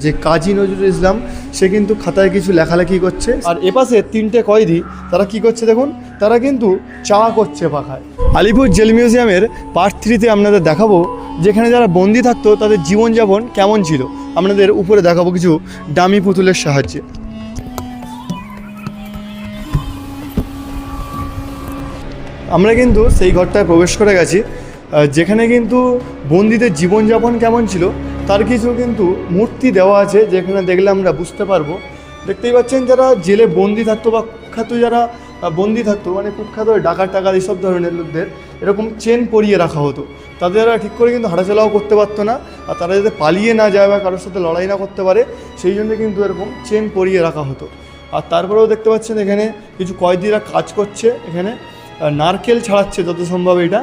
যে কাজী নজরুল ইসলাম সে কিন্তু খাতায় কিছু লেখালেখি করছে। আর এপাশে 3টে কয়েদি তারা কি করছে দেখুন, তারা কিন্তু চা করছে পাখায়। আলিপুর জেল মিউজিয়ামের পার্ট 3-তে আপনাদের দেখাবো যেখানে যারা বন্দি থাকতো তাদের জীবনযাপন কেমন ছিল। আপনাদের উপরে দেখাবো কিছু ডামি পুতুলের সাহায্যে। আমরা কিন্তু সেই ঘরটায় প্রবেশ করে গেছি যেখানে কিন্তু বন্দীদের জীবনযাপন কেমন ছিল তার কিছু কিন্তু মূর্তি দেওয়া আছে, যেখানে দেখলে আমরা বুঝতে পারবো। দেখতেই পাচ্ছেন যারা জেলে বন্দি থাকতো বা কুখ্যাত যারা বন্দি থাকতো, মানে কুখ্যাত ডাকাত টাকাত এইসব ধরনের লোকদের এরকম চেন পরিয়ে রাখা হতো। তাদের ঠিক করে কিন্তু হাঁটাচলাও করতে পারতো না, আর তারা যাতে পালিয়ে না যায় বা কারোর সাথে লড়াই না করতে পারে সেই জন্য কিন্তু এরকম চেন পরিয়ে রাখা হতো। আর তারপরেও দেখতে পাচ্ছেন এখানে কিছু কয়েদিরা কাজ করছে, এখানে নারকেল ছাড়াচ্ছে যত সম্ভব, এটা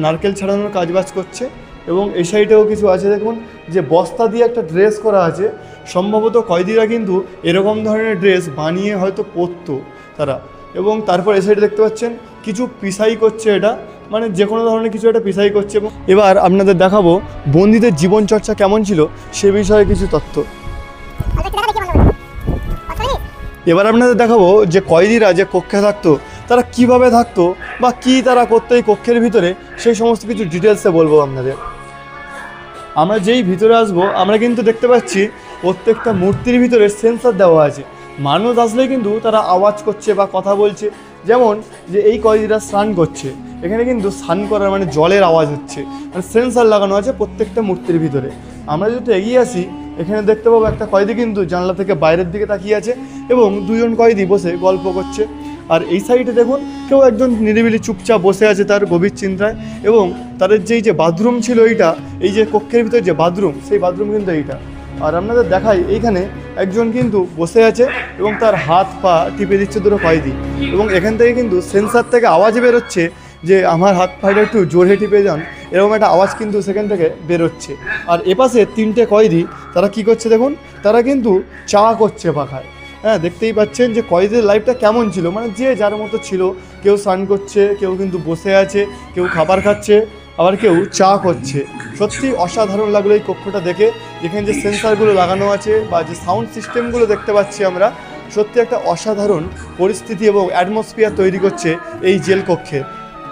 নারকেল ছাড়ানোর কাজবাজ করছে। এবং এই সাইডেও কিছু আছে দেখুন, যে বস্তা দিয়ে একটা ড্রেস করা আছে, সম্ভবত কয়েদিরা কিন্তু এরকম ধরনের ড্রেস বানিয়ে হয়তো পরতো তারা। এবং তারপর এই সাইডে দেখতে পাচ্ছেন কিছু পিসাই করছে, এটা মানে যে কোনো ধরনের কিছু একটা পিসাই করছে। এবং এবার আপনাদের দেখাবো বন্দীদের জীবনচর্চা কেমন ছিল সে বিষয়ে কিছু তথ্য। এবার আপনাদের দেখাবো যে কয়েদিরা যে কক্ষে থাকতো তারা কিভাবে থাকতো বা কী তারা করতো এই কক্ষের ভিতরে, সেই সমস্ত কিছু ডিটেলসে বলবো আপনাদের। আমরা যেই ভিতরে আসবো আমরা কিন্তু দেখতে পাচ্ছি প্রত্যেকটা মূর্তির ভিতরে সেন্সর দেওয়া আছে। মানুষ আসলেই কিন্তু তারা আওয়াজ করছে বা কথা বলছে। যেমন যে এই কয়েদিরা স্নান করছে, এখানে কিন্তু স্নান করার মানে জলের আওয়াজ হচ্ছে, মানে সেন্সর লাগানো আছে প্রত্যেকটা মূর্তির ভিতরে। আমরা যদি এগিয়ে আসি এখানে দেখতে পাবো একটা কয়েদি কিন্তু জানলা থেকে বাইরের দিকে তাকিয়ে আছে এবং 2জন কয়েদি বসে গল্প করছে। আর এই সাইডে দেখুন কেউ একজন নিরিবিলি চুপচাপ বসে আছে তার গভীর চিন্তায়। এবং তাদের যে বাথরুম ছিল এইটা, এই যে কক্ষের ভিতরে যে বাথরুম, সেই বাথরুম কিন্তু এইটা। আর আপনাদের দেখাই এইখানে একজন কিন্তু বসে আছে এবং তার হাত পা টিপে দিচ্ছে দুটো কয়েদি। এবং এখান থেকে কিন্তু সেন্সার থেকে আওয়াজ বেরোচ্ছে যে আমার হাত পাটা একটু জোরে টিপে যান, এরকম একটা আওয়াজ কিন্তু সেখান থেকে বেরোচ্ছে। আর এপাশে 3টে কয়েদি তারা কি করছে দেখুন, তারা কিন্তু চা করছে পাখায়। দেখতেই পাচ্ছেন যে কয়েদিদের লাইফটা কেমন ছিল, মানে যে যার মতো ছিল। কেউ স্নান করছে, কেউ কিন্তু বসে আছে, কেউ খাবার খাচ্ছে, আবার কেউ চা করছে। সত্যি অসাধারণ লাগলো এই কক্ষটা দেখে, যেখানে যে সেন্সারগুলো লাগানো আছে বা যে সাউন্ড সিস্টেমগুলো দেখতে পাচ্ছি আমরা, সত্যি একটা অসাধারণ পরিস্থিতি এবং অ্যাটমসফিয়ার তৈরি করছে এই জেল কক্ষে।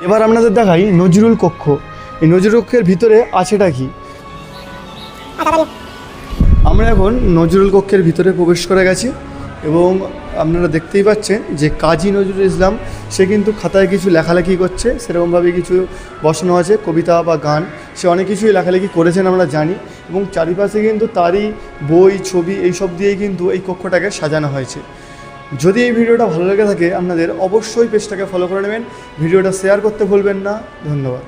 এবার আপনাদের দেখাই নজরুল কক্ষ। এই নজরুল কক্ষের ভিতরে আছেটা কি। আমরা এখন নজরুল কক্ষের ভিতরে প্রবেশ করে গেছি এবং আপনারা দেখতেই পাচ্ছেন যে কাজী নজরুল ইসলাম সে কিন্তু খাতায় কিছু লেখালেখি করছে, সেরকমভাবে কিছু বসানো আছে কবিতা বা গান, সে অনেক কিছুই লেখালেখি করেছেন আমরা জানি। এবং চারিপাশে কিন্তু তারই বই ছবি এইসব দিয়েই কিন্তু এই কক্ষটাকে সাজানো হয়েছে। যদি এই ভিডিওটা ভালো লেগে থাকে আপনাদের অবশ্যই পেজটাকে ফলো করে নেবেন, ভিডিওটা শেয়ার করতে ভুলবেন না। ধন্যবাদ।